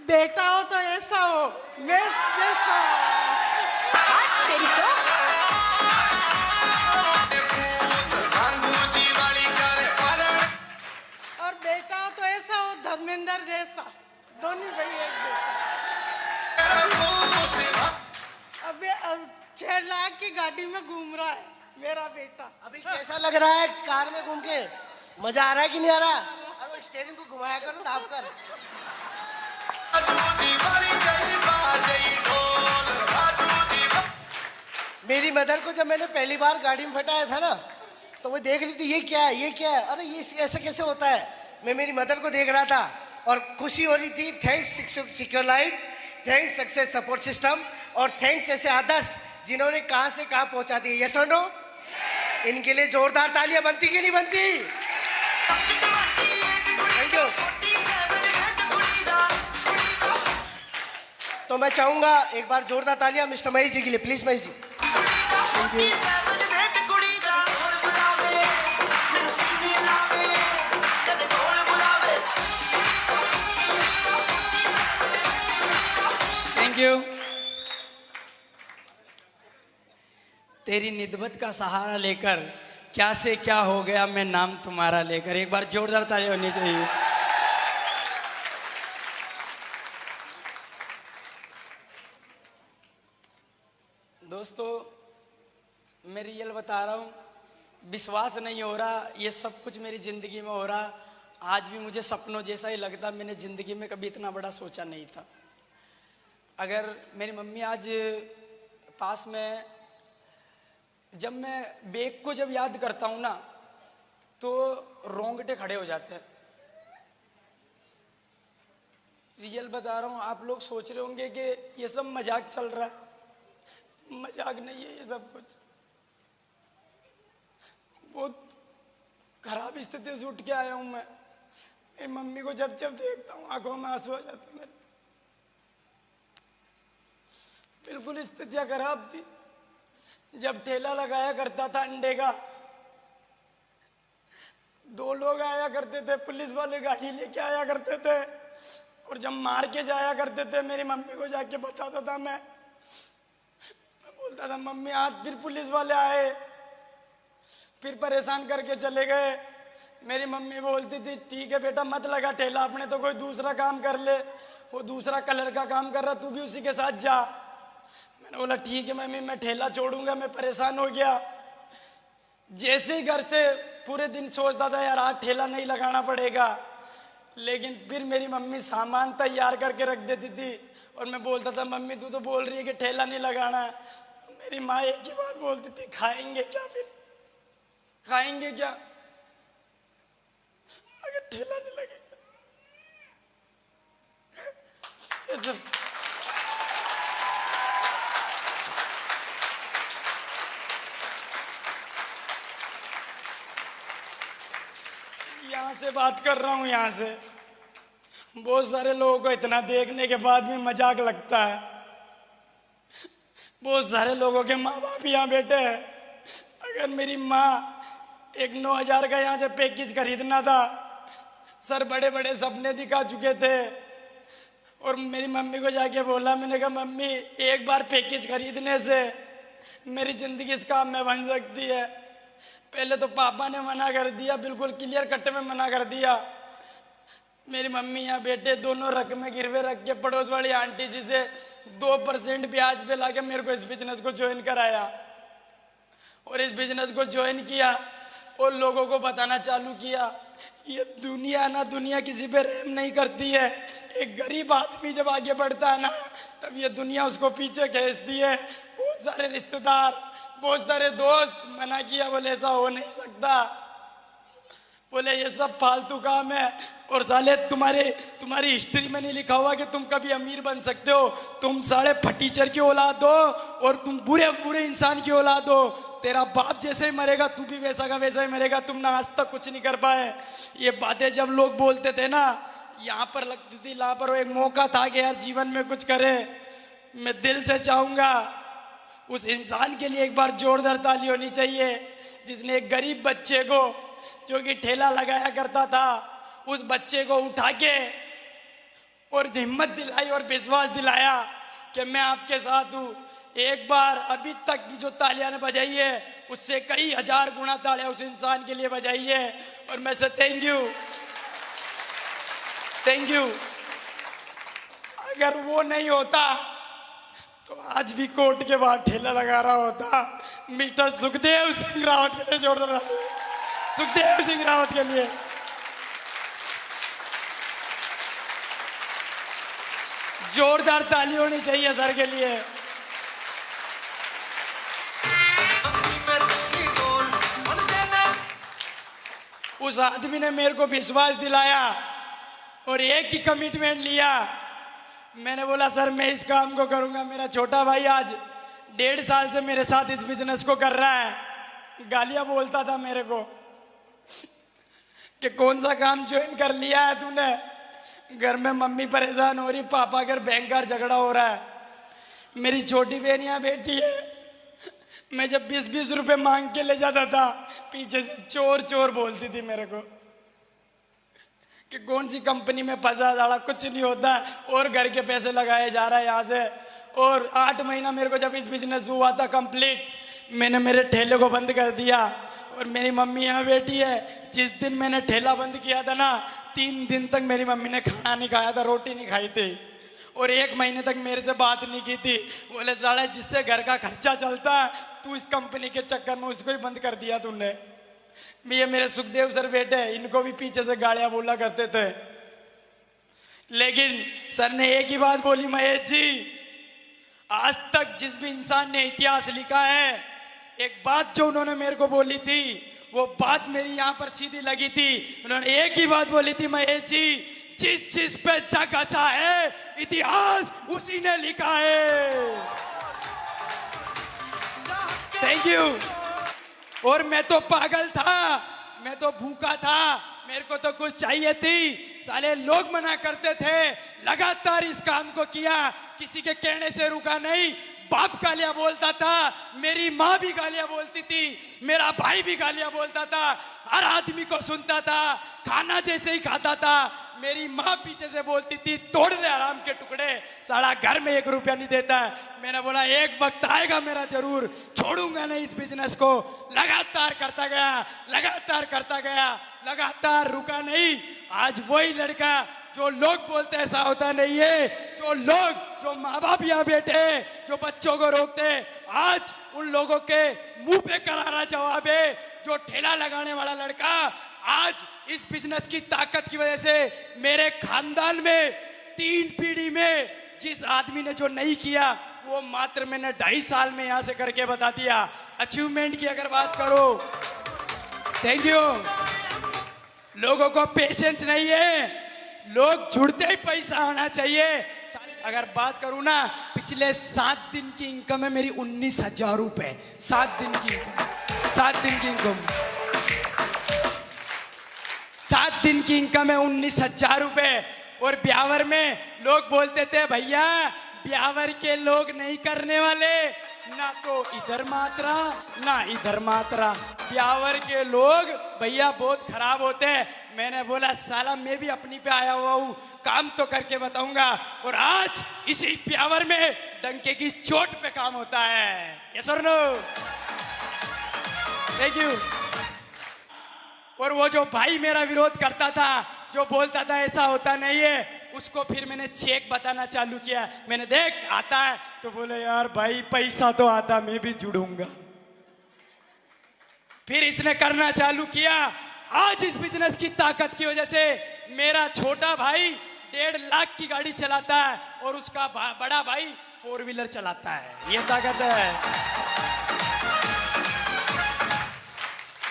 बेटा हो तो ऐसा हो, मैं जैसा। तेरी तो और बेटा हो तो ऐसा हो धर्मेंद्र जैसा, दोनों भाई एक जैसा। अबे अब 6 लाख की गाड़ी में घूम रहा है मेरा बेटा। अभी कैसा लग रहा है कार में घूम के? मजा आ रहा है कि नहीं आ रहा? अरे स्टीयरिंग को घुमाया करो, दाब कर। मेरी मदर को जब मैंने पहली बार गाड़ी में फटाया था ना, तो वो देख रही थी ये क्या है, ये क्या है, अरे ये ऐसे कैसे होता है। मैं मेरी मदर को देख रहा था और खुशी हो रही थी। Thanks secure life, thanks success support system, और थैंक्स ऐसे आदर्श जिन्होंने कहां से कहां पहुंचा दिए। यस और नो? इनके लिए जोरदार तालियां बनती कि नहीं बनती? Thank you. तो मैं चाहूंगा एक बार जोरदार तालियां मिस्टर महेश जी के लिए, please Mahesh ji. Thank you. तेरी निदबत का सहारा लेकर क्या से क्या हो गया मैं नाम तुम्हारा लेकर। एक बार जोरदार ताली होनी चाहिए। दोस्तों मैं रियल बता रहा हूँ, विश्वास नहीं हो रहा ये सब कुछ मेरी ज़िंदगी में हो रहा। आज भी मुझे सपनों जैसा ही लगता। मैंने ज़िंदगी में कभी इतना बड़ा सोचा नहीं था। अगर मेरी मम्मी आज पास में, जब मैं बेग को जब याद करता हूँ ना तो रोंगटे खड़े हो जाते हैं। रियल बता रहा हूँ। आप लोग सोच रहे होंगे कि ये सब मजाक चल रहा है। मजाक नहीं है ये सब कुछ। बहुत खराब स्थिति से उठ के आया हूँ मैं। मेरी मम्मी को जब जब देखता हूँ आंखों में आंसू आ जाते हैं मेरे। बिल्कुल स्थितियाँ खराब थी। जब ठेला लगाया करता था अंडे का, 2 लोग आया करते थे, पुलिस वाले गाड़ी लेके आया करते थे, और जब मार के जाया करते थे मेरी मम्मी को जाके बताता था मैं बोलता था मम्मी आज फिर पुलिस वाले आए, फिर परेशान करके चले गए। मेरी मम्मी बोलती थी ठीक है बेटा मत लगा ठेला, अपने तो कोई दूसरा काम कर ले, वो दूसरा कलर का काम कर रहा तू भी उसी के साथ जा। मैंने बोला ठीक है मम्मी मैं ठेला छोड़ूंगा। मैं परेशान हो गया। जैसे ही घर से पूरे दिन सोचता था यार आज ठेला नहीं लगाना पड़ेगा, लेकिन फिर मेरी मम्मी सामान तैयार करके रख देती थी और मैं बोलता था मम्मी तू तो बोल रही है कि ठेला नहीं लगाना है। तो मेरी माँ एक ही बात बोलती थी खाएंगे क्या, फिर खाएंगे क्या अगर ठेला नहीं लगेगा। ये सब यहाँ से बात कर रहा हूँ। यहाँ से बहुत सारे लोगों को इतना देखने के बाद भी मजाक लगता है। बहुत सारे लोगों के माँ बाप यहाँ बैठे हैं। अगर मेरी माँ एक 9,000 का यहाँ से पैकेज खरीदना था, सर बड़े बड़े सपने दिखा चुके थे, और मेरी मम्मी को जाके बोला, मैंने कहा मम्मी एक बार पैकेज खरीदने से मेरी जिंदगी इस काम में बन सकती है। पहले तो पापा ने मना कर दिया, बिल्कुल क्लियर कट में मना कर दिया। मेरी मम्मी यहाँ बेटे दोनों रकमें गिरवे रख के पड़ोस वाली आंटी जी से 2% ब्याज पे लाके मेरे को इस बिजनेस को ज्वाइन कराया, और इस बिजनेस को ज्वाइन किया और लोगों को बताना चालू किया ये दुनिया ना, दुनिया किसी पे रहम नहीं करती है। एक गरीब आदमी जब आगे बढ़ता है ना तब ये दुनिया उसको पीछे खींचती है। बहुत सारे रिश्तेदार, बहुत सारे दोस्त मना किया, बोले ऐसा हो नहीं सकता, बोले ये सब फालतू काम है, और साले तुम्हारी हिस्ट्री में नहीं लिखा हुआ कि तुम कभी अमीर बन सकते हो। तुम साले फटीचर की औलाद हो और तुम बुरे बुरे इंसान की औलाद हो। तेरा बाप जैसे ही मरेगा तू भी वैसा का वैसा ही मरेगा। तुम ना आज तक कुछ नहीं कर पाए। ये बातें जब लोग बोलते थे ना, यहाँ पर लगती थी यहाँ पर एक मौका था कि यार जीवन में कुछ करे। मैं दिल से चाहूँगा उस इंसान के लिए एक बार जोरदार ताली होनी चाहिए जिसने एक गरीब बच्चे को जो कि ठेला लगाया करता था, उस बच्चे को उठा के और हिम्मत दिलाई और विश्वास दिलाया कि मैं आपके साथ हूँ। एक बार अभी तक भी जो तालियां ने बजाई है उससे कई हजार गुना तालियां उस इंसान के लिए बजाई है और मैं से थैंक यू। अगर वो नहीं होता तो आज भी कोर्ट के बाहर ठेला लगा रहा होता। मिस्टर सुखदेव सिंह रावत के लिए जोरदार, सुखदेव सिंह रावत के लिए। जोरदार ताली होनी चाहिए सर के लिए। उस आदमी ने मेरे को विश्वास दिलाया और एक ही कमिटमेंट लिया। मैंने बोला सर मैं इस काम को करूंगा। मेरा छोटा भाई आज 1.5 साल से मेरे साथ इस बिजनेस को कर रहा है। गालियां बोलता था मेरे को कि कौन सा काम ज्वाइन कर लिया है तूने, घर में मम्मी परेशान हो रही, पापा घर बैंक का झगड़ा हो रहा है, मेरी छोटी बहन यहाँ बैठी है। मैं जब 20-20 रुपए मांग के ले जाता था पीछे से चोर चोर बोलती थी मेरे को कि कौन सी कंपनी में फंसा जाड़ा, कुछ नहीं होता और घर के पैसे लगाए जा रहा है यहाँ से। और 8 महीना मेरे को जब इस बिजनेस हुआ था कंप्लीट, मैंने मेरे ठेले को बंद कर दिया और मेरी मम्मी यहाँ बैठी है। जिस दिन मैंने ठेला बंद किया था ना 3 दिन तक मेरी मम्मी ने खाना नहीं खाया था, रोटी नहीं खाई थी और 1 महीने तक मेरे से बात नहीं की थी। बोले साला जिससे घर का खर्चा चलता है तू इस कंपनी के चक्कर में उसको ही बंद कर दिया तूने। ये मेरे सुखदेव सर बेटे, इनको भी पीछे से गालियां बोला करते थे, लेकिन सर ने एक ही बात बोली, महेश जी आज तक जिस भी इंसान ने इतिहास लिखा है, एक बात जो उन्होंने मेरे को बोली थी वो बात मेरी यहाँ पर सीधी लगी थी। उन्होंने एक ही बात बोली थी, महेश जी जिस चीज पे जग अच्छा है इतिहास उसी ने लिखा है। Thank you. और मैं तो पागल था, मैं तो भूखा था, मेरे को तो कुछ चाहिए थी। साले लोग मना करते थे, लगातार इस काम को किया, किसी के कहने से रुका नहीं। बाप गालियां बोलता था, मेरी माँ भी गालियां बोलती थी, मेरा भाई भी गालियां बोलता था, हर आदमी को सुनता था। खाना जैसे ही खाता था मेरी माँ पीछे से बोलती थी तोड़ ले आराम के टुकड़े, साला घर में 1 रुपया नहीं देता है। मैंने बोला एक वक्त आएगा मेरा, जरूर छोड़ूंगा नहीं इस बिजनेस को। लगातार करता गया, लगातार करता गया, लगातार रुका नहीं। आज वही लड़का जो लोग बोलते ऐसा होता नहीं है, जो माँ बाप यहाँ बैठे जो बच्चों को रोकते, आज उन लोगों के मुंह पे करारा जवाब है। जो ठेला लगाने वाला लड़का आज इस बिजनेस की ताकत की वजह से मेरे खानदान में 3 पीढ़ी में जिस आदमी ने जो नहीं किया वो मात्र मैंने 2.5 साल में यहाँ से करके बता दिया। अचीवमेंट की अगर बात करो, थैंक यू। लोगों को पेशेंस नहीं है, लोग जुड़ते ही पैसा आना चाहिए। अगर बात करूं ना, पिछले 7 दिन की इनकम है मेरी 19,000 रुपए। 7 दिन की इनकम, 7 दिन की इनकम, 7 दिन की इनकम है 19,000 रुपए। और ब्यावर में लोग बोलते थे भैया ब्यावर के लोग नहीं करने वाले, ना तो इधर मात्रा ना इधर मात्रा, ब्यावर के लोग भैया बहुत खराब होते हैं। मैंने बोला साला मैं भी अपनी पे आया हुआ हूँ, काम तो करके बताऊंगा। और आज इसी ब्यावर में डंके की चोट पे काम होता है। यस और नो? Thank you. और वो जो भाई मेरा विरोध करता था, जो बोलता था ऐसा होता नहीं है, उसको फिर मैंने चेक बताना चालू किया। मैंने देख आता है तो बोले यार भाई पैसा तो आता, मैं भी जुड़ूंगा। फिर इसने करना चालू किया। आज इस बिजनेस की ताकत की वजह से मेरा छोटा भाई 1.5 लाख की गाड़ी चलाता है और उसका बड़ा भाई 4 व्हीलर चलाता है। ये ताकत है।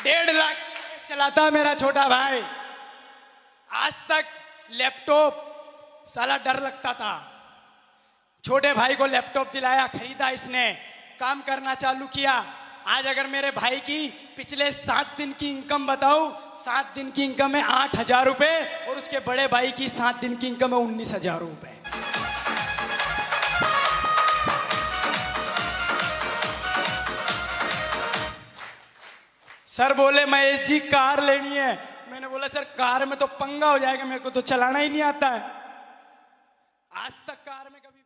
1.5 लाख चलाता है मेरा छोटा भाई। आज तक लैपटॉप साला डर लगता था, छोटे भाई को लैपटॉप दिलाया, खरीदा इसने, काम करना चालू किया। आज अगर मेरे भाई की पिछले 7 दिन की इनकम बताऊं, 7 दिन की इनकम है 8,000 रुपए और उसके बड़े भाई की 7 दिन की इनकम है 19,000 रुपए। सर बोले महेश जी कार लेनी है। मैंने बोला सर कार में तो पंगा हो जाएगा, मेरे को तो चलाना ही नहीं आता है। आज तक कार में कभी